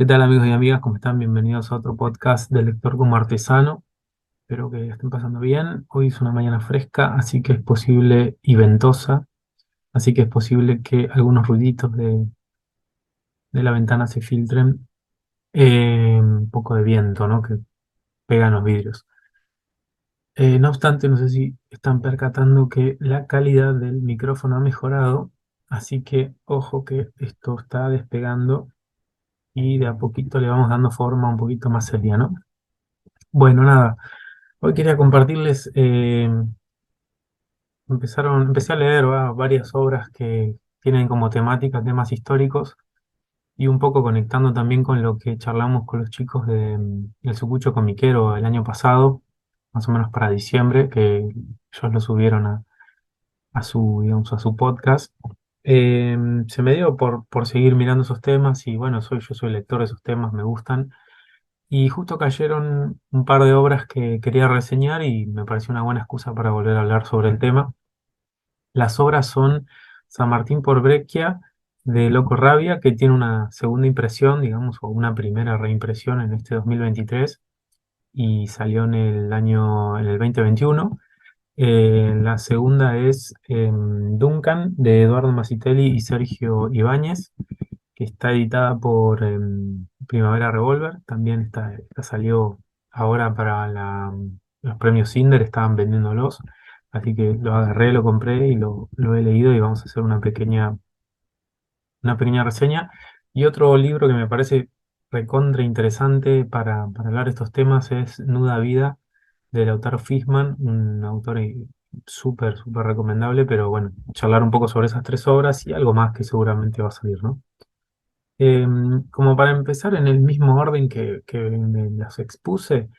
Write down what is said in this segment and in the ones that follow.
¿Qué tal amigos y amigas? ¿Cómo están? Bienvenidos a otro podcast de Lector como Artesano. Espero que estén pasando bien. Hoy es una mañana fresca, así que es posible, y ventosa, así que es posible que algunos ruiditos de la ventana se filtren. Un poco de viento, ¿no? Que pegan los vidrios. No obstante, no sé si están percatando que la calidad del micrófono ha mejorado, así que ojo que esto está despegando y de a poquito le vamos dando forma un poquito más seria, ¿no? Bueno, nada. Hoy quería compartirles, empecé a leer varias obras que tienen como temática temas históricos y un poco conectando también con lo que charlamos con los chicos del Sucucho Comiquero el año pasado, más o menos para diciembre, que ellos lo subieron a su, digamos, a su podcast. Eh, Se me dio por seguir mirando esos temas y bueno, yo soy lector de esos temas, me gustan. Y justo cayeron un par de obras que quería reseñar y me pareció una buena excusa para volver a hablar sobre el tema. Las obras son San Martín por Breccia de Loco Rabia, que tiene una segunda impresión, digamos, o una primera reimpresión en este 2023 y salió en el 2021. La segunda es Duncan de Eduardo Masitelli y Sergio Ibáñez, que está editada por Primavera Revolver. También esta salió ahora para los premios Cinder, estaban vendiéndolos. Así que lo agarré, lo compré y lo he leído y vamos a hacer una pequeña reseña. Y otro libro que me parece recontra interesante para hablar de estos temas es Nuda Vida, del autor Fishman, un autor súper, súper recomendable, pero bueno, charlar un poco sobre esas tres obras y algo más que seguramente va a salir, ¿no? Como para empezar en el mismo orden que me las expuse,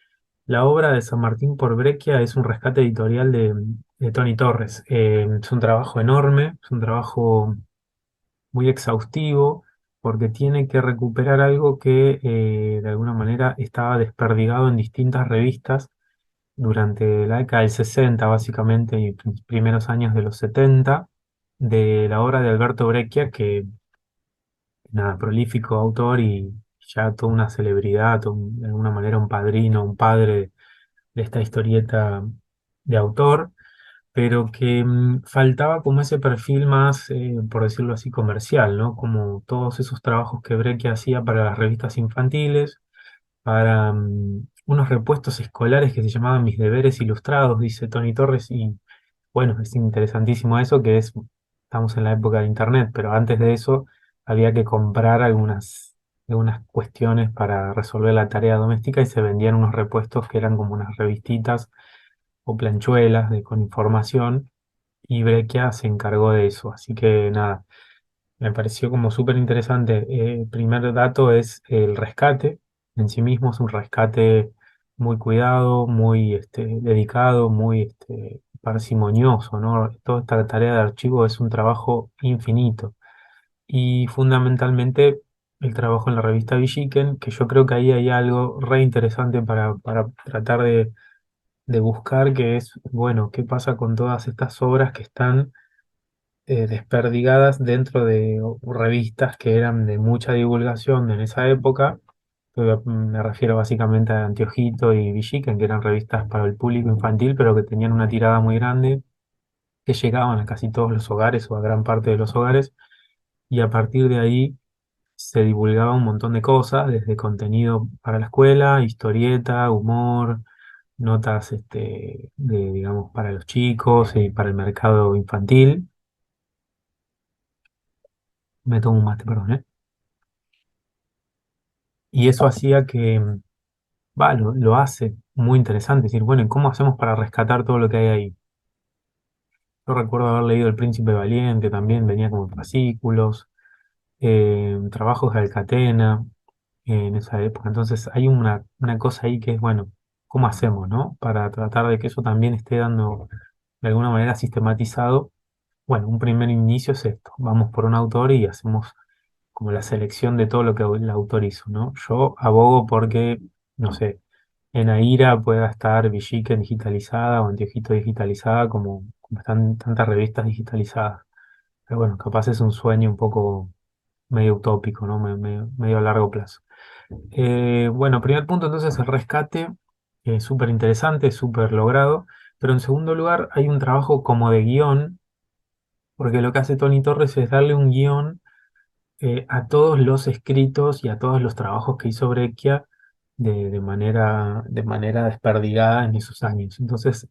la obra de San Martín por Breccia es un rescate editorial de Tony Torres. Es un trabajo enorme, es un trabajo muy exhaustivo, porque tiene que recuperar algo que de alguna manera estaba desperdigado en distintas revistas durante la década del 60, básicamente, y primeros años de los 70, de la obra de Alberto Breccia, que nada, prolífico autor y ya toda una celebridad, de alguna manera un padrino, un padre de esta historieta de autor, pero que faltaba como ese perfil más, por decirlo así, comercial, ¿no? Como todos esos trabajos que Breccia hacía para las revistas infantiles, para unos repuestos escolares que se llamaban Mis Deberes Ilustrados, dice Tony Torres, y bueno, es interesantísimo eso, estamos en la época de Internet, pero antes de eso había que comprar algunas cuestiones para resolver la tarea doméstica y se vendían unos repuestos que eran como unas revistitas o planchuelas con información y Breccia se encargó de eso. Así que nada, me pareció como súper interesante. El primer dato es el rescate. En sí mismo es un rescate muy cuidado, muy dedicado, muy parsimonioso, ¿no? Toda esta tarea de archivo es un trabajo infinito. Y fundamentalmente el trabajo en la revista Villiquen, que yo creo que ahí hay algo re interesante para tratar de buscar, que es, bueno, ¿qué pasa con todas estas obras que están desperdigadas dentro de revistas que eran de mucha divulgación en esa época? Me refiero básicamente a Antiojito y Villiquen, que eran revistas para el público infantil, pero que tenían una tirada muy grande, que llegaban a casi todos los hogares o a gran parte de los hogares, y a partir de ahí se divulgaba un montón de cosas, desde contenido para la escuela, historieta, humor, notas digamos, para los chicos y para el mercado infantil. Me tomo un mate, perdón, ¿eh? Y eso hacía que, lo hace muy interesante, decir, bueno, ¿y cómo hacemos para rescatar todo lo que hay ahí? Yo recuerdo haber leído El Príncipe Valiente, también venía como en fascículos, trabajos de Alcatena en esa época. Entonces hay una cosa ahí que es, bueno, ¿cómo hacemos, no? Para tratar de que eso también esté dando de alguna manera sistematizado. Bueno, un primer inicio es esto, vamos por un autor y hacemos como la selección de todo lo que el autor hizo, ¿no? Yo abogo porque, no sé, en Aira pueda estar Villiquen digitalizada o Antiojito digitalizada, como están tantas revistas digitalizadas. Pero bueno, capaz es un sueño un poco medio utópico, ¿no? Medio a largo plazo. Bueno, primer punto entonces el rescate, súper interesante, súper logrado, pero en segundo lugar hay un trabajo como de guión, porque lo que hace Tony Torres es darle un guión a todos los escritos y a todos los trabajos que hizo Breccia de manera desperdigada en esos años. Entonces,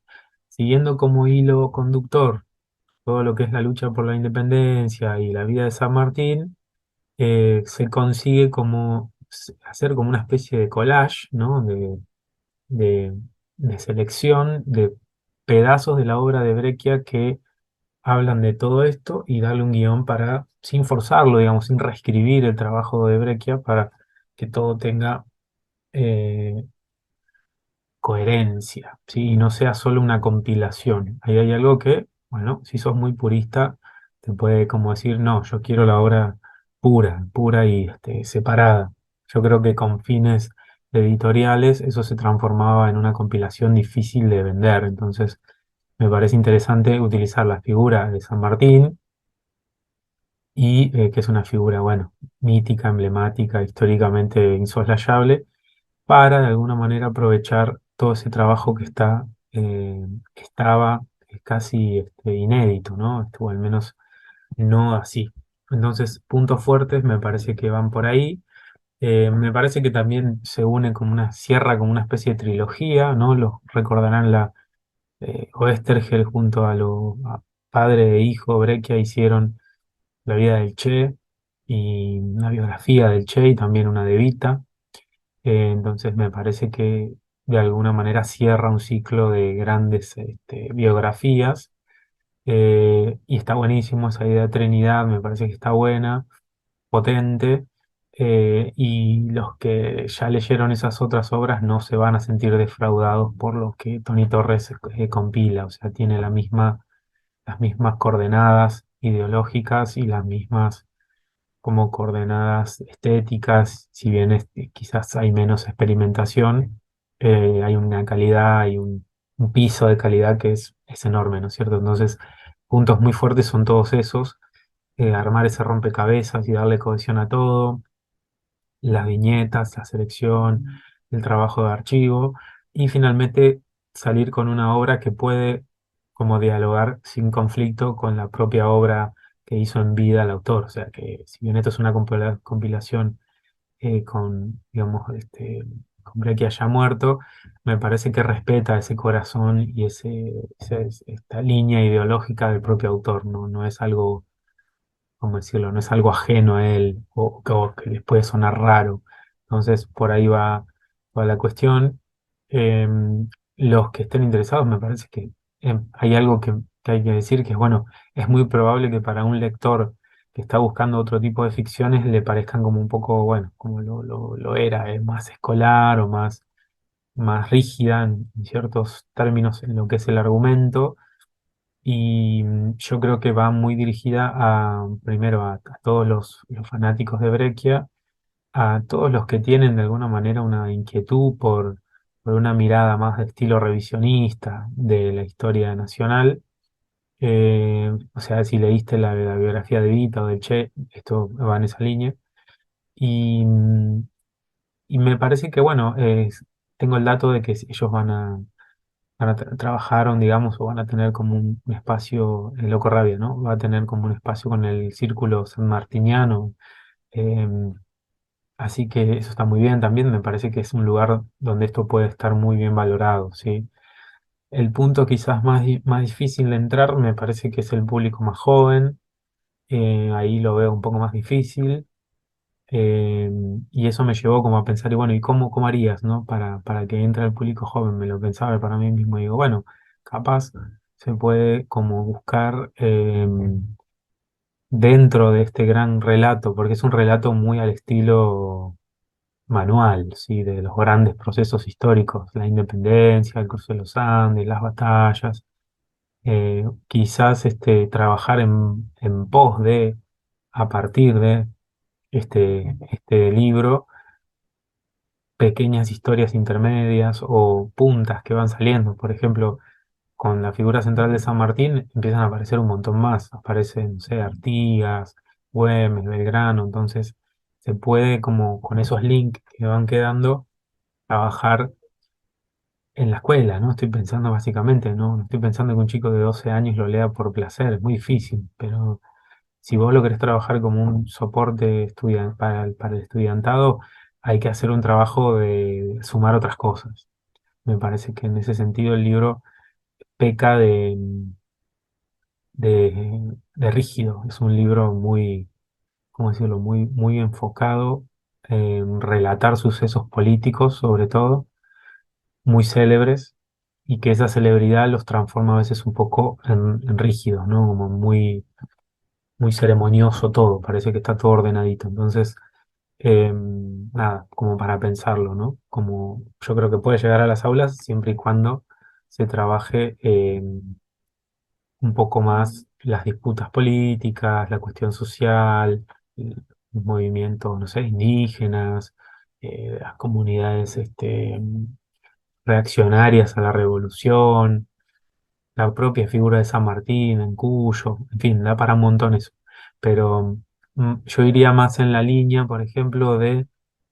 siguiendo como hilo conductor todo lo que es la lucha por la independencia y la vida de San Martín, se consigue como hacer como una especie de collage, ¿no? De, de selección de pedazos de la obra de Breccia que hablan de todo esto y darle un guión para, sin forzarlo, digamos, sin reescribir el trabajo de Breccia para que todo tenga eh, coherencia, ¿sí? Y no sea solo una compilación. Ahí hay algo que, bueno, si sos muy purista, te puede como decir, no, yo quiero la obra pura, pura y separada. Yo creo que con fines editoriales eso se transformaba en una compilación difícil de vender. Entonces, me parece interesante utilizar la figura de San Martín y que es una figura, bueno, mítica, emblemática, históricamente insoslayable para de alguna manera aprovechar todo ese trabajo que estaba casi inédito, ¿no? O al menos no así. Entonces, puntos fuertes me parece que van por ahí. Me parece que también se une como cierra como una especie de trilogía, ¿no? Los recordarán Oestergel junto a padre e hijo Breccia hicieron la vida del Che y una biografía del Che y también una de Evita. Entonces me parece que de alguna manera cierra un ciclo de grandes biografías y está buenísimo esa idea de Trinidad, me parece que está buena, potente y los que ya leyeron esas otras obras no se van a sentir defraudados por lo que Tony Torres compila, o sea, tiene las mismas coordenadas ideológicas y las mismas como coordenadas estéticas, si bien quizás hay menos experimentación, hay una calidad, un piso de calidad que es enorme, ¿no es cierto? Entonces, puntos muy fuertes son todos esos, armar ese rompecabezas y darle cohesión a todo, las viñetas, la selección, el trabajo de archivo y finalmente salir con una obra que puede como dialogar sin conflicto con la propia obra que hizo en vida el autor. O sea que si bien esto es una compilación con, digamos, con Brecht ya muerto, me parece que respeta ese corazón y esta línea ideológica del propio autor, ¿no? No es algo ¿cómo decirlo? No es algo ajeno a él o que les puede sonar raro. Entonces, por ahí va la cuestión. Los que estén interesados, me parece que hay algo que hay que decir, que es, bueno, es muy probable que para un lector que está buscando otro tipo de ficciones le parezcan como un poco, bueno, como lo era, más escolar o más rígida en ciertos términos en lo que es el argumento y yo creo que va muy dirigida primero a todos los fanáticos de Breccia, a todos los que tienen de alguna manera una inquietud por una mirada más de estilo revisionista de la historia nacional. O sea, si leíste la biografía de Vita o del Che, esto va en esa línea. Y, y me parece que, bueno, tengo el dato de que ellos trabajaron, digamos, o van a tener como un espacio, el Loco Rabia, ¿no? Va a tener como un espacio con el Círculo Sanmartiniano. em, Así que eso está muy bien también. Me parece que es un lugar donde esto puede estar muy bien valorado, ¿sí? El punto quizás más difícil de entrar me parece que es el público más joven. Ahí lo veo un poco más difícil. Eh, y eso me llevó como a pensar, y bueno, ¿y cómo harías, ¿no? Para que entre el público joven, me lo pensaba para mí mismo, y digo, bueno, capaz se puede como buscar dentro de este gran relato, porque es un relato muy al estilo manual, ¿sí? De los grandes procesos históricos, la independencia, el cruce de los Andes, las batallas, quizás trabajar en pos de, a partir de este libro, pequeñas historias intermedias o puntas que van saliendo. Por ejemplo, con la figura central de San Martín empiezan a aparecer un montón más. Aparecen, no sé, Artigas, Güemes, Belgrano. Entonces, se puede como con esos links que van quedando trabajar en la escuela, ¿no? Estoy pensando básicamente, ¿no? No estoy pensando que un chico de 12 años lo lea por placer, es muy difícil, pero si vos lo querés trabajar como un soporte para el estudiantado, hay que hacer un trabajo de sumar otras cosas. Me parece que en ese sentido el libro peca de rígido. Es un libro muy, ¿cómo decirlo? Muy enfocado en relatar sucesos políticos, sobre todo, muy célebres, y que esa celebridad los transforma a veces un poco en rígidos, ¿no? Como muy ceremonioso todo, parece que está todo ordenadito. Entonces, nada, como para pensarlo, ¿no? Como yo creo que puede llegar a las aulas siempre y cuando se trabaje un poco más las disputas políticas, la cuestión social, los movimientos, no sé, indígenas, las comunidades reaccionarias a la revolución, la propia figura de San Martín en Cuyo, en fin, da para un montón eso. Pero yo iría más en la línea, por ejemplo, de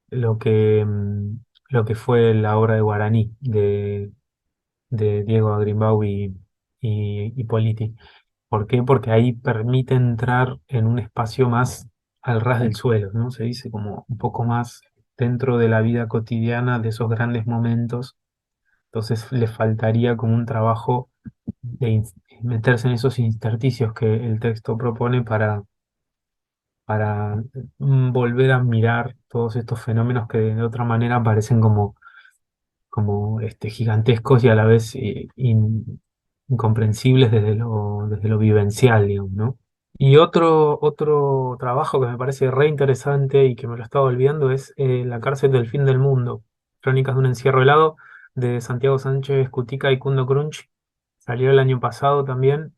lo que fue la obra de Guaraní, de Diego Agrimbau y Politi. ¿Por qué? Porque ahí permite entrar en un espacio más al ras del suelo, ¿no? Se dice como un poco más dentro de la vida cotidiana de esos grandes momentos. Entonces le faltaría como un trabajo de meterse en esos intersticios que el texto propone para volver a mirar todos estos fenómenos que de otra manera parecen como gigantescos y a la vez incomprensibles desde lo vivencial, digamos, ¿no? Y otro trabajo que me parece re interesante y que me lo estaba olvidando es La cárcel del fin del mundo, Crónicas de un encierro helado, de Santiago Sánchez Cutica y Kundo Crunch. Salió el año pasado también.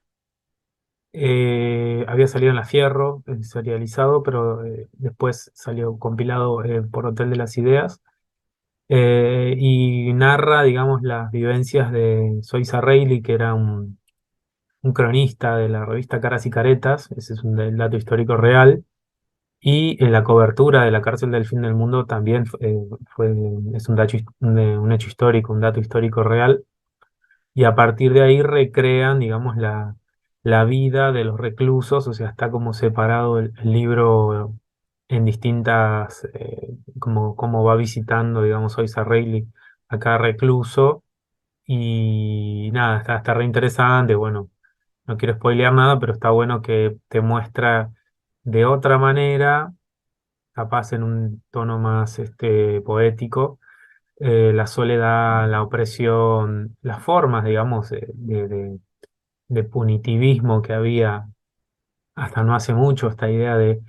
Había salido en La Fierro, serializado, pero después salió compilado por Hotel de las Ideas. Y narra, digamos, las vivencias de Soisa Reilly, que era un cronista de la revista Caras y Caretas, ese es un dato histórico real, y en la cobertura de la cárcel del fin del mundo también es un hecho histórico, un dato histórico real, y a partir de ahí recrean, digamos, la vida de los reclusos, o sea, está como separado el libro en distintas, como va visitando, digamos, Soisa Reilly a cada recluso, y nada, está re interesante, bueno, no quiero spoilear nada, pero está bueno que te muestra de otra manera, capaz en un tono más poético, la soledad, la opresión, las formas, digamos, de punitivismo que había hasta no hace mucho, esta idea de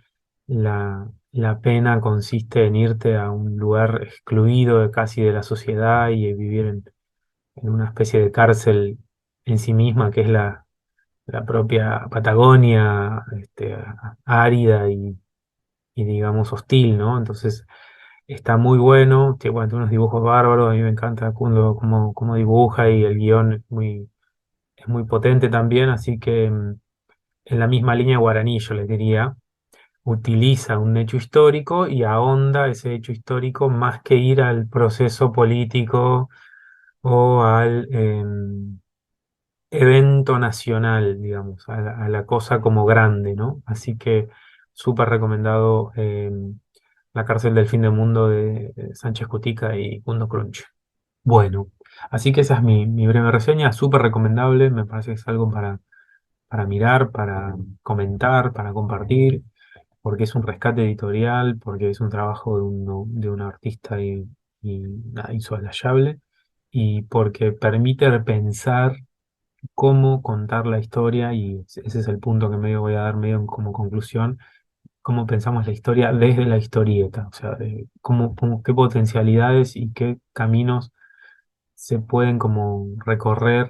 la pena consiste en irte a un lugar excluido casi de la sociedad y vivir en una especie de cárcel en sí misma, que es la propia Patagonia, árida y digamos hostil, ¿no? Entonces está muy bueno, tiene unos dibujos bárbaros, a mí me encanta Kundo cómo dibuja y el guión es muy potente también, así que en la misma línea Guaraní, yo les diría, utiliza un hecho histórico y ahonda ese hecho histórico más que ir al proceso político o al evento nacional, digamos, a la cosa como grande, ¿no? Así que súper recomendado La cárcel del fin del mundo de Sánchez Cutica y Kundo Crunch. Bueno, así que esa es mi breve reseña, súper recomendable, me parece que es algo para mirar, para comentar, para compartir, porque es un rescate editorial, porque es un trabajo de un artista nada, insoslayable, y porque permite pensar cómo contar la historia, y ese es el punto que medio voy a dar medio como conclusión, cómo pensamos la historia desde la historieta, o sea, de qué potencialidades y qué caminos se pueden como recorrer,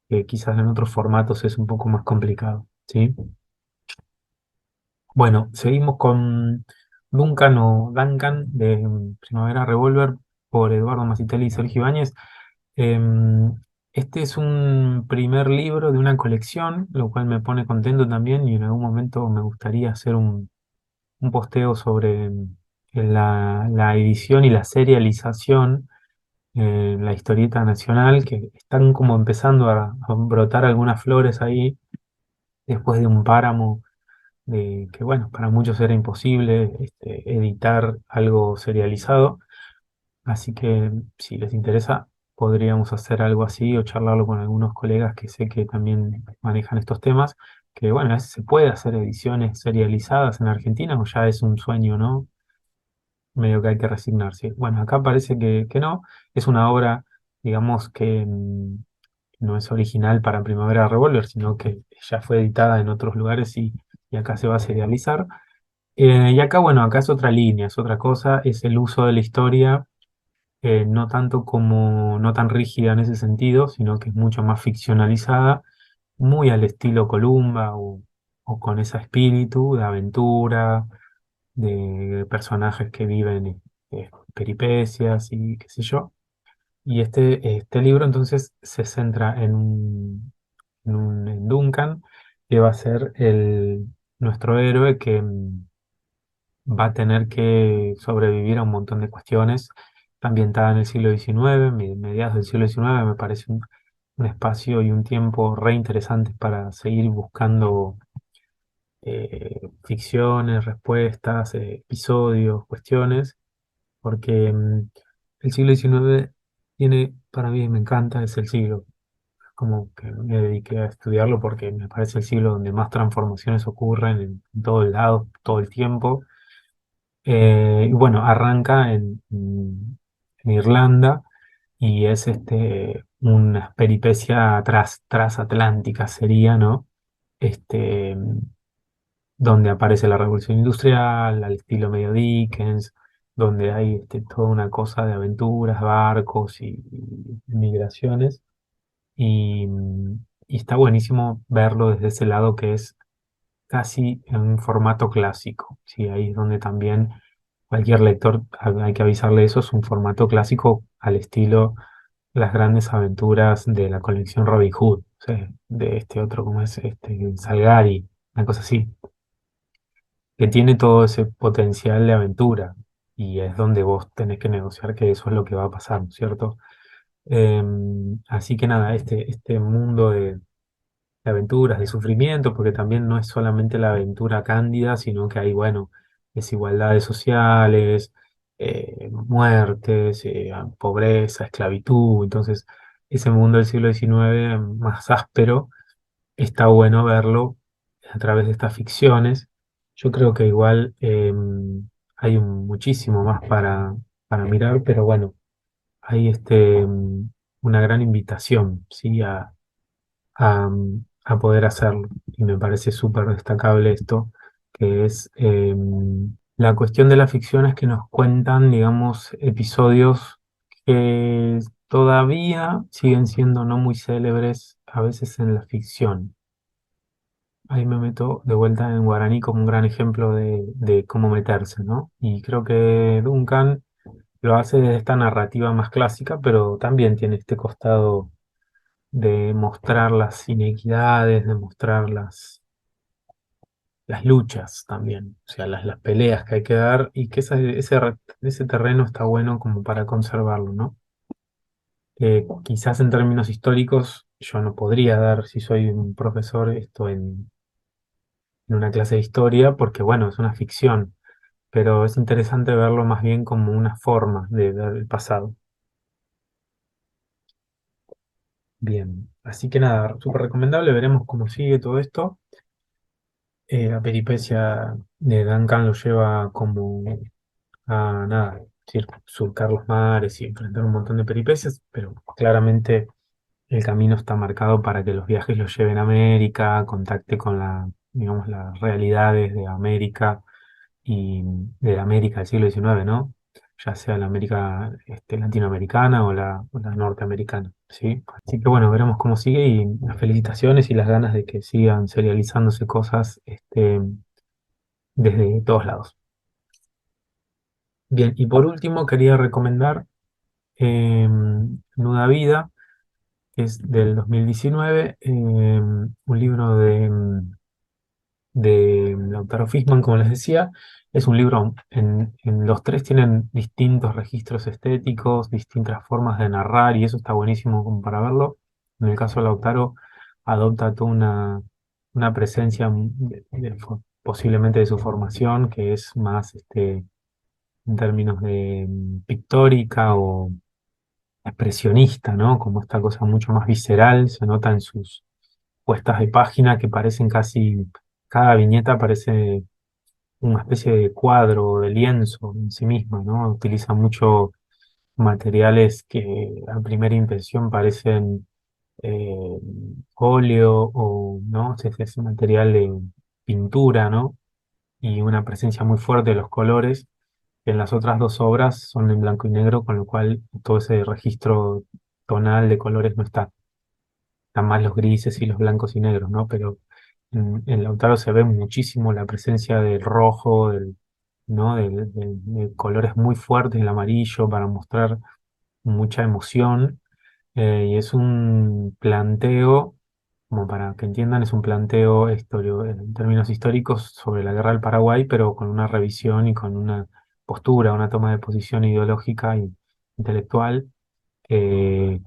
que quizás en otros formatos es un poco más complicado, ¿sí? Bueno, seguimos con Duncan o Duncan de Primavera Revolver por Eduardo Masitelli y Sergio Ibáñez. Em, este es un primer libro de una colección, lo cual me pone contento también y en algún momento me gustaría hacer un posteo sobre la edición y la serialización en la historieta nacional, que están como empezando a brotar algunas flores ahí, después de un páramo de que, bueno, para muchos era imposible editar algo serializado. Así que si les interesa, podríamos hacer algo así o charlarlo con algunos colegas que sé que también manejan estos temas, que bueno, a veces se puede hacer ediciones serializadas en Argentina o ya es un sueño, ¿no? Medio que hay que resignarse. Bueno, acá parece que no, es una obra, digamos, que no es original para Primavera Revolver, sino que ya fue editada en otros lugares y acá se va a serializar. Y acá, bueno, acá es otra línea, es otra cosa, es el uso de la historia no tanto como, no tan rígida en ese sentido, sino que es mucho más ficcionalizada, muy al estilo Columba o con ese espíritu de aventura, de personajes que viven peripecias y qué sé yo. Y este libro entonces se centra en Duncan, que va a ser nuestro héroe que va a tener que sobrevivir a un montón de cuestiones. Está ambientada en el siglo XIX, mediados del siglo XIX, me parece un espacio y un tiempo re interesantes para seguir buscando ficciones, respuestas, episodios, cuestiones, porque el siglo XIX tiene, para mí me encanta, es el siglo, como que me dediqué a estudiarlo porque me parece el siglo donde más transformaciones ocurren en todo el lado, todo el tiempo. Y bueno, arranca en Irlanda y es una peripecia transatlántica sería, ¿no? Este, donde aparece la revolución industrial, al estilo medio Dickens, donde hay toda una cosa de aventuras, barcos y migraciones. Y está buenísimo verlo desde ese lado que es casi en un formato clásico. Sí, ahí es donde también cualquier lector, hay que avisarle eso, es un formato clásico al estilo Las grandes aventuras de la colección Robin Hood, sí, de este otro, como es Salgari, una cosa así, que tiene todo ese potencial de aventura y es donde vos tenés que negociar que eso es lo que va a pasar, ¿no es cierto? Así que nada, este mundo de aventuras, de sufrimiento, porque también no es solamente la aventura cándida, sino que hay, bueno, desigualdades sociales, muertes, pobreza, esclavitud. Entonces, ese mundo del siglo XIX más áspero, está bueno verlo a través de estas ficciones. Yo creo que igual hay muchísimo más para mirar, pero bueno, hay una gran invitación, ¿sí? A poder hacerlo. Y me parece súper destacable esto, que es la cuestión de la ficción es que nos cuentan, digamos, episodios que todavía siguen siendo no muy célebres a veces en la ficción. Ahí me meto de vuelta en Guaraní como un gran ejemplo de cómo meterse, ¿no? Y creo que Duncan lo hace desde esta narrativa más clásica, pero también tiene este costado de mostrar las inequidades, de mostrar las luchas también, o sea, las peleas que hay que dar y que ese terreno está bueno como para conservarlo, ¿no? Quizás en términos históricos yo no podría dar, si soy un profesor, esto en una clase de historia, porque bueno, es una ficción, pero es interesante verlo más bien como una forma de ver el pasado. Bien, así que nada, súper recomendable, veremos cómo sigue todo esto. La peripecia de Duncan lo lleva como a nada, surcar los mares y enfrentar un montón de peripecias, pero claramente el camino está marcado para que los viajes los lleven a América, contacte con digamos, las realidades de América y de la América del siglo XIX, ¿no? Ya sea la América latinoamericana o la norteamericana, ¿sí? Así que bueno, veremos cómo sigue y las felicitaciones y las ganas de que sigan serializándose cosas desde todos lados. Bien, y por último quería recomendar Nuda Vida, que es del 2019, un libro de Lautaro Fishman, como les decía. Es un libro, en los tres tienen distintos registros estéticos, distintas formas de narrar y eso está buenísimo como para verlo. En el caso de Lautaro, adopta toda una presencia posiblemente de su formación, que es más en términos de pictórica o expresionista, ¿no? Como esta cosa mucho más visceral, se nota en sus puestas de página que parecen casi, cada viñeta parece una especie de cuadro, de lienzo en sí misma, ¿no? Utiliza mucho materiales que a primera impresión parecen eh, óleo o, ¿no? Ese material de pintura, ¿no? Y una presencia muy fuerte de los colores, que en las otras dos obras son en blanco y negro, con lo cual todo ese registro tonal de colores no está. Están más los grises y los blancos y negros, ¿no? Pero en Lautaro se ve muchísimo la presencia del rojo, ¿no? De colores muy fuertes, el amarillo, para mostrar mucha emoción. Y es un planteo, como para que entiendan, es un planteo en términos históricos sobre la guerra del Paraguay, pero con una revisión y con una postura, una toma de posición ideológica y intelectual. eh,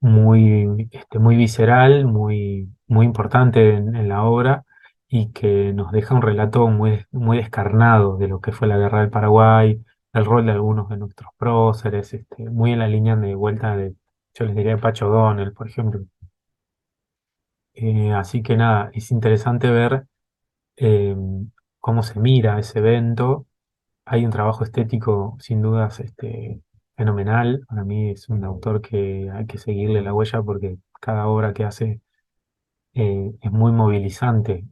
muy visceral, muy importante en la obra y que nos deja un relato muy descarnado de lo que fue la Guerra del Paraguay, el rol de algunos de nuestros próceres, muy en la línea de vuelta de, yo les diría, Pacho O'Donnell, por ejemplo. Así que nada, es interesante ver eh, cómo se mira ese evento. Hay un trabajo estético sin dudas fenomenal. Para mí es un autor que hay que seguirle la huella porque cada obra que hace es muy movilizante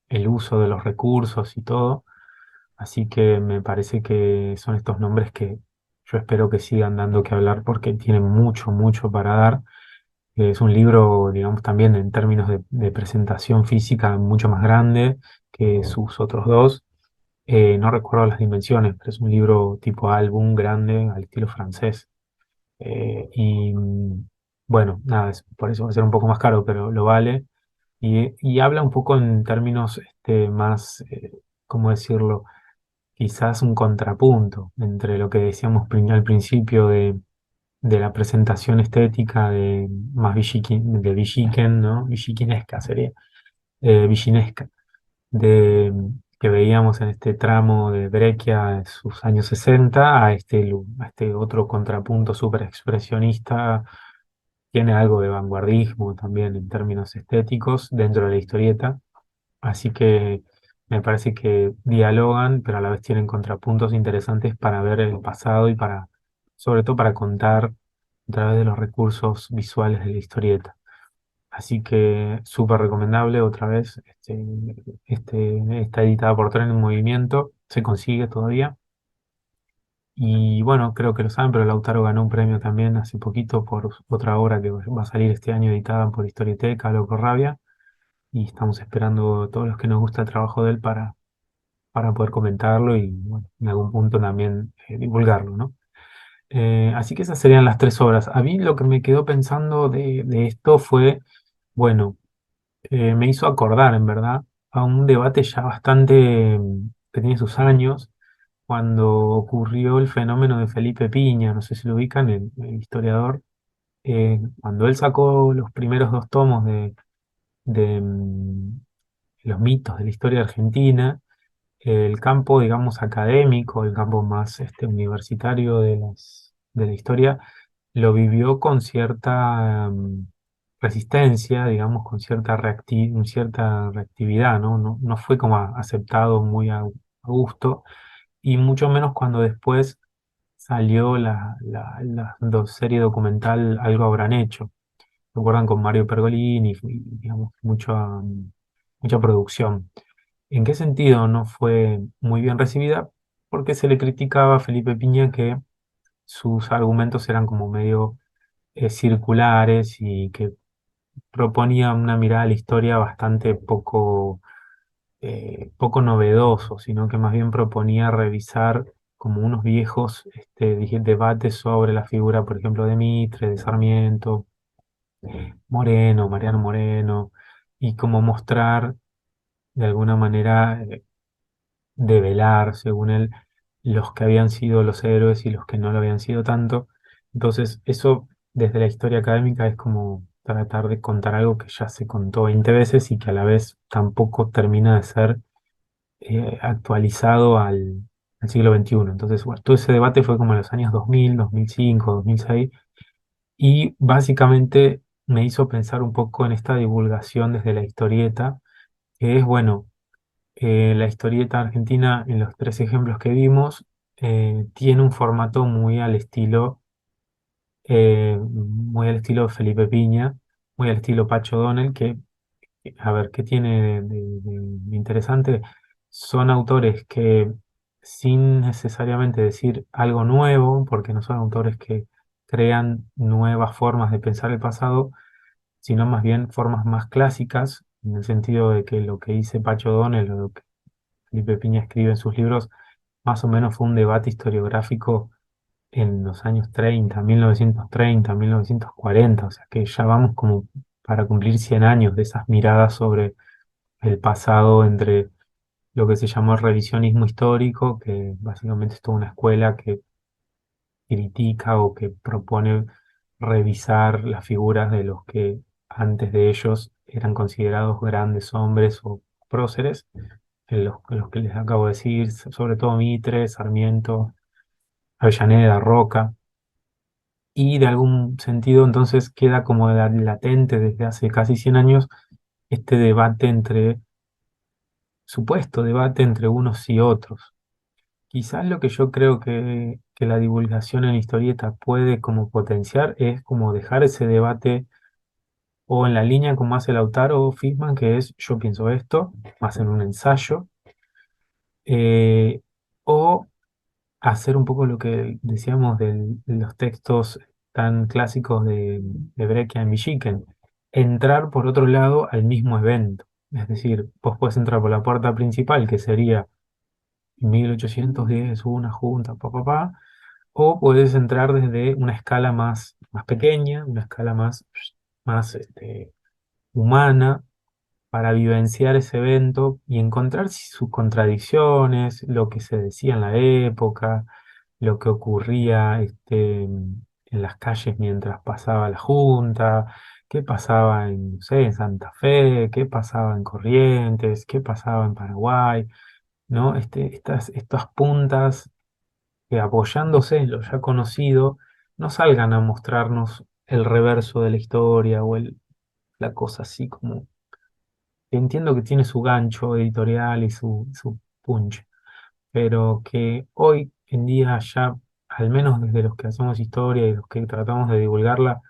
el uso de los recursos y todo. Así que me parece que son estos nombres que yo espero que sigan dando que hablar porque tienen mucho, mucho para dar. Es un libro, digamos, también en términos de presentación física mucho más grande que sus otros dos. No recuerdo las dimensiones, pero es un libro tipo álbum grande al estilo francés. Bueno, nada, por eso va a ser un poco más caro, pero lo vale. Y habla un poco en términos más, ¿cómo decirlo? Quizás un contrapunto entre lo que decíamos al principio de la presentación estética de más de Villiquen, ¿no? Villiquinesca sería, Villinesca de, que veíamos en este tramo de Breccia en sus años 60 a a este otro contrapunto súper expresionista. Tiene algo de vanguardismo también en términos estéticos dentro de la historieta, así que me parece que dialogan, pero a la vez tienen contrapuntos interesantes para ver el pasado y sobre todo para contar a través de los recursos visuales de la historieta. Así que súper recomendable otra vez. Está editada por Tren en Movimiento, se consigue todavía. Y bueno, creo que lo saben, pero Lautaro ganó un premio también hace poquito por otra obra que va a salir este año editada por Historieteca, Loco Rabia. Y estamos esperando todos los que nos gusta el trabajo de él para poder comentarlo y bueno, en algún punto también divulgarlo, ¿no? Así que esas serían las tres obras. A mí lo que me quedó pensando de esto fue, bueno, me hizo acordar, en verdad, a un debate ya bastante que tiene sus años, cuando ocurrió el fenómeno de Felipe Piña, no sé si lo ubican, el historiador, cuando él sacó los primeros dos tomos de los mitos de la historia argentina, el campo, digamos, académico, el campo más universitario de la historia, lo vivió con cierta resistencia, digamos, con cierta reactividad, ¿no? No fue como aceptado muy a gusto, y mucho menos cuando después salió la serie documental Algo habrán hecho. ¿Recuerdan con Mario Pergolini? Y, digamos, mucha producción. ¿En qué sentido no fue muy bien recibida? Porque se le criticaba a Felipe Piña que sus argumentos eran como medio circulares y que proponía una mirada a la historia bastante poco novedoso, sino que más bien proponía revisar como unos viejos debates sobre la figura, por ejemplo, de Mitre, de Sarmiento, Moreno, Mariano Moreno, y como mostrar de alguna manera develar, según él, los que habían sido los héroes y los que no lo habían sido tanto. Entonces, eso desde la historia académica es como tratar de contar algo que ya se contó 20 veces y que a la vez tampoco termina de ser actualizado al siglo XXI. Entonces, bueno, todo ese debate fue como en los años 2000, 2005, 2006, y básicamente me hizo pensar un poco en esta divulgación desde la historieta, que es, bueno, la historieta argentina, en los tres ejemplos que vimos, tiene un formato muy al estilo Felipe Piña, muy al estilo Pacho Donel, que, a ver, ¿qué tiene de interesante? Son autores que, sin necesariamente decir algo nuevo, porque no son autores que crean nuevas formas de pensar el pasado, sino más bien formas más clásicas, en el sentido de que lo que dice Pacho Donel o lo que Felipe Piña escribe en sus libros, más o menos fue un debate historiográfico en los años 30, 1930, 1940, o sea que ya vamos como para cumplir 100 años de esas miradas sobre el pasado entre lo que se llamó el revisionismo histórico, que básicamente es toda una escuela que critica o que propone revisar las figuras de los que antes de ellos eran considerados grandes hombres o próceres, en los que les acabo de decir, sobre todo Mitre, Sarmiento, Avellaneda, Roca, y de algún sentido entonces queda como latente desde hace casi 100 años este debate supuesto debate entre unos y otros. Quizás lo que yo creo que la divulgación en historieta puede como potenciar es como dejar ese debate o en la línea como hace Lautaro Fishman, que es yo pienso esto, más en un ensayo, eh, o hacer un poco lo que decíamos de los textos tan clásicos de Brekia y Villiquen, entrar por otro lado al mismo evento. Es decir, vos puedes entrar por la puerta principal, que sería en 1810 hubo una junta, o puedes entrar desde una escala más pequeña, una escala más humana, para vivenciar ese evento y encontrar sus contradicciones, lo que se decía en la época, lo que ocurría en las calles mientras pasaba la junta, qué pasaba en, no sé, en Santa Fe, qué pasaba en Corrientes, qué pasaba en Paraguay, ¿no? Estas puntas que apoyándose en lo ya conocido, no salgan a mostrarnos el reverso de la historia o la cosa así como entiendo que tiene su gancho editorial y su punch, pero que hoy en día ya, al menos desde los que hacemos historia y los que tratamos de divulgarla,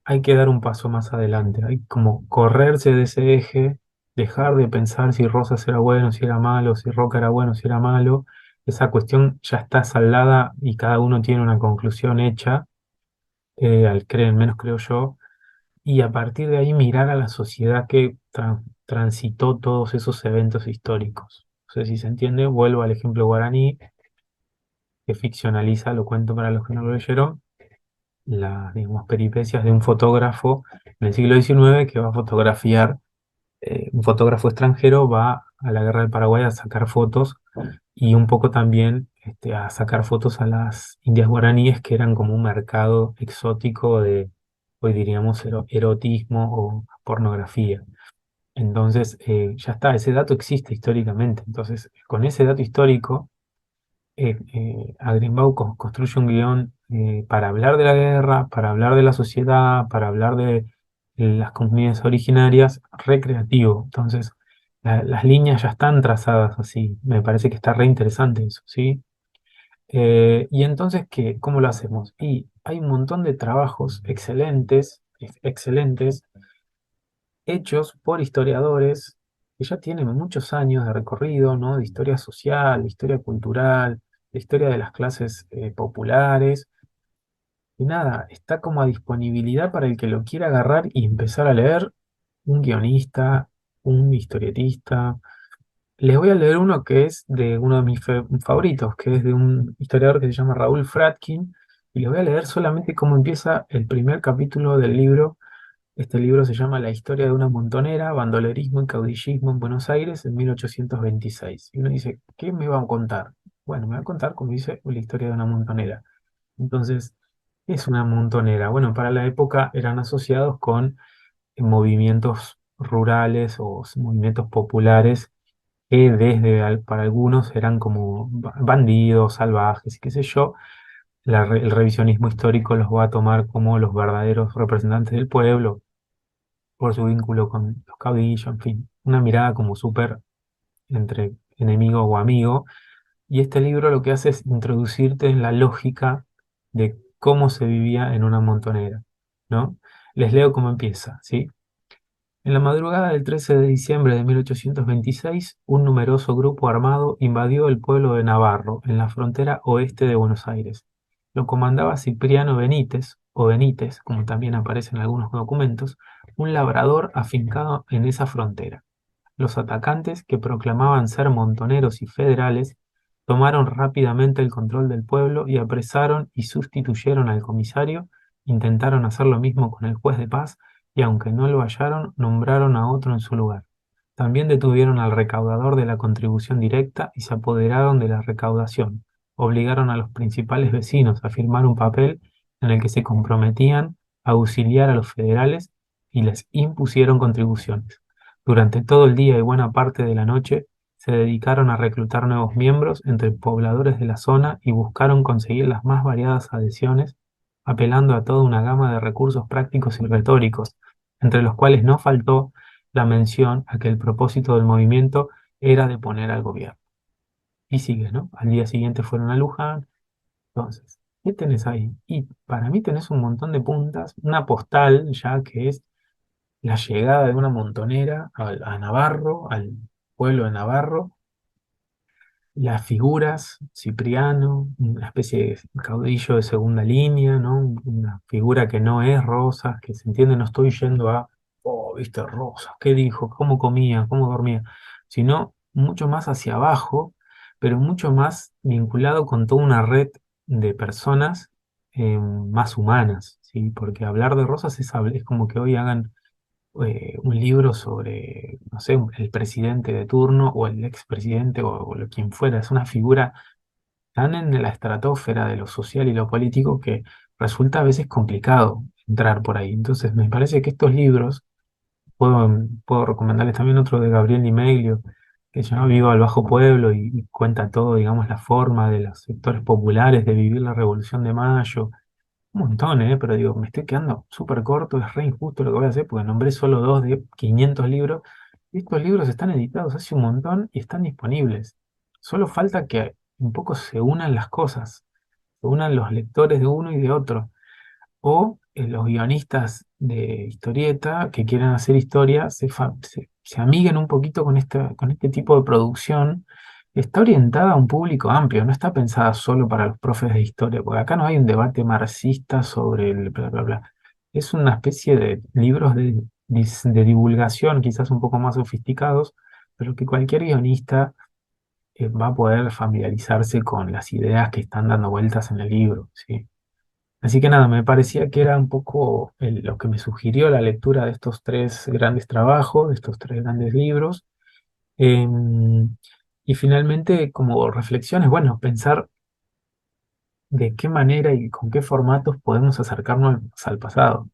hay que dar un paso más adelante. Hay como correrse de ese eje, dejar de pensar si Rosas era bueno, si era malo, si Roca era bueno, si era malo. Esa cuestión ya está saldada y cada uno tiene una conclusión hecha, al creen menos creo yo, y a partir de ahí mirar a la sociedad que transitó todos esos eventos históricos. No sé si se entiende, vuelvo al ejemplo guaraní, que ficcionaliza, lo cuento para los que no lo leyeron, las, digamos, peripecias de un fotógrafo en el siglo XIX que va a fotografiar, un fotógrafo extranjero va a la guerra del Paraguay a sacar fotos y un poco también a sacar fotos a las indias guaraníes que eran como un mercado exótico de, hoy diríamos, erotismo o pornografía. Entonces, ya está, ese dato existe históricamente. Entonces, con ese dato histórico, Agrimbau construye un guión para hablar de la guerra, para hablar de la sociedad, para hablar de las comunidades originarias, recreativo. Entonces, las líneas ya están trazadas así. Me parece que está re interesante eso, ¿sí? Y entonces, ¿cómo lo hacemos? Y hay un montón de trabajos excelentes, excelentes, hechos por historiadores que ya tienen muchos años de recorrido, ¿no? De historia social, de historia cultural, de historia de las clases populares. Y nada, está como a disponibilidad para el que lo quiera agarrar y empezar a leer, un guionista, un historietista. Les voy a leer uno que es de uno de mis favoritos, que es de un historiador que se llama Raúl Fratkin, y les voy a leer solamente cómo empieza el primer capítulo del libro, Este libro se llama La historia de una montonera, bandolerismo y caudillismo en Buenos Aires en 1826. Y uno dice, ¿qué me va a contar? Bueno, me va a contar, como dice, la historia de una montonera. Entonces, ¿qué es una montonera? Bueno, para la época eran asociados con movimientos rurales o movimientos populares que para algunos eran como bandidos, salvajes y qué sé yo. El revisionismo histórico los va a tomar como los verdaderos representantes del pueblo por su vínculo con los caudillos, en fin, una mirada como súper entre enemigo o amigo. Y este libro lo que hace es introducirte en la lógica de cómo se vivía en una montonera, ¿no? Les leo cómo empieza, ¿sí? En la madrugada del 13 de diciembre de 1826, un numeroso grupo armado invadió el pueblo de Navarro, en la frontera oeste de Buenos Aires. Lo comandaba Cipriano Benítez, o Benítez, como también aparece en algunos documentos, un labrador afincado en esa frontera. Los atacantes, que proclamaban ser montoneros y federales, tomaron rápidamente el control del pueblo y apresaron y sustituyeron al comisario, intentaron hacer lo mismo con el juez de paz y aunque no lo hallaron, nombraron a otro en su lugar. También detuvieron al recaudador de la contribución directa y se apoderaron de la recaudación. Obligaron a los principales vecinos a firmar un papel en el que se comprometían a auxiliar a los federales y les impusieron contribuciones. Durante todo el día y buena parte de la noche se dedicaron a reclutar nuevos miembros entre pobladores de la zona y buscaron conseguir las más variadas adhesiones, apelando a toda una gama de recursos prácticos y retóricos, entre los cuales no faltó la mención a que el propósito del movimiento era deponer al gobierno. Y sigue, ¿no? Al día siguiente fueron a Luján. Entonces, ¿qué tenés ahí? Y para mí tenés un montón de puntas, una postal ya que es la llegada de una montonera a Navarro, al pueblo de Navarro, las figuras, Cipriano, una especie de caudillo de segunda línea, ¿no? Una figura que no es Rosas, que se entiende, no estoy yendo a, oh, viste, Rosas, ¿qué dijo? ¿Cómo comía? ¿Cómo dormía? Sino mucho más hacia abajo, pero mucho más vinculado con toda una red de personas más humanas, ¿sí? Porque hablar de Rosas es como que hoy hagan un libro sobre, no sé, el presidente de turno o el expresidente o quien fuera. Es una figura tan en la estratosfera de lo social y lo político que resulta a veces complicado entrar por ahí. Entonces, me parece que estos libros, puedo recomendarles también otro de Gabriel Di Meglio, que se llama Viva al Bajo Pueblo y cuenta todo, digamos, la forma de los sectores populares de vivir la Revolución de Mayo, un montón, pero digo, me estoy quedando súper corto, es re injusto lo que voy a hacer porque nombré solo dos de 500 libros. Y estos libros están editados hace un montón y están disponibles. Solo falta que un poco se unan las cosas, se unan los lectores de uno y de otro o los guionistas de historieta que quieran hacer historia se amiguen un poquito con este tipo de producción que está orientada a un público amplio, no está pensada solo para los profes de historia, porque acá no hay un debate marxista sobre el bla, bla, bla. Es una especie de libros de divulgación, quizás un poco más sofisticados, pero que cualquier guionista va a poder familiarizarse con las ideas que están dando vueltas en el libro, ¿sí? Así que nada, me parecía que era un poco lo que me sugirió la lectura de estos tres grandes trabajos, de estos tres grandes libros. Em, y finalmente, como reflexiones, bueno, pensar de qué manera y con qué formatos podemos acercarnos al pasado.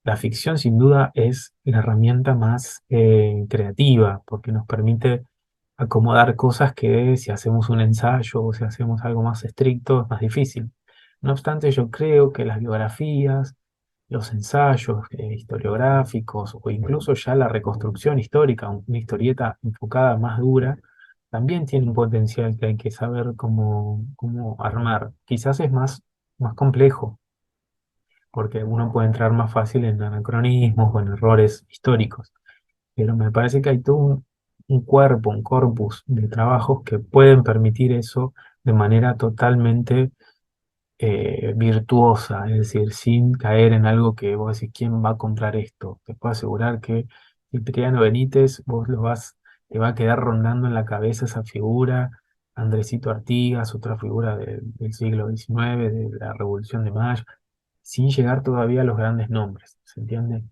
La ficción sin duda es la herramienta más creativa porque nos permite acomodar cosas que si hacemos un ensayo o si hacemos algo más estricto es más difícil. No obstante, yo creo que las biografías, los ensayos historiográficos o incluso ya la reconstrucción histórica, una historieta enfocada más dura, también tiene un potencial que hay que saber cómo armar. Quizás es más complejo porque uno puede entrar más fácil en anacronismos o en errores históricos, pero me parece que hay todo un cuerpo, un corpus de trabajos que pueden permitir eso de manera totalmente virtuosa, es decir, sin caer en algo que vos decís, ¿quién va a comprar esto? Te puedo asegurar que Cipriano Benítez, te va a quedar rondando en la cabeza esa figura. Andresito Artigas, otra figura del siglo XIX, de la Revolución de Mayo, sin llegar todavía a los grandes nombres, ¿se entiende?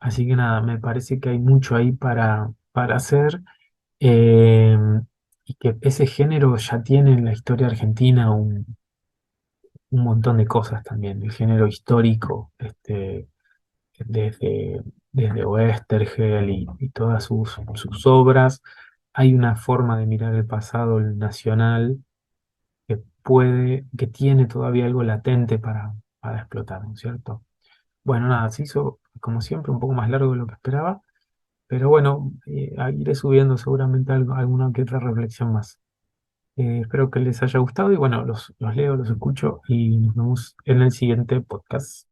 Así que nada, me parece que hay mucho ahí para hacer, eh, y que ese género ya tiene en la historia argentina un montón de cosas también, el género histórico, desde, desde Oestergel y todas sus obras. Hay una forma de mirar el pasado el nacional que tiene todavía algo latente para explotar, ¿no es cierto? Bueno, nada, se hizo, como siempre, un poco más largo de lo que esperaba, pero bueno, iré subiendo seguramente alguna que otra reflexión más. Espero que les haya gustado y bueno, los leo, los escucho y nos vemos en el siguiente podcast.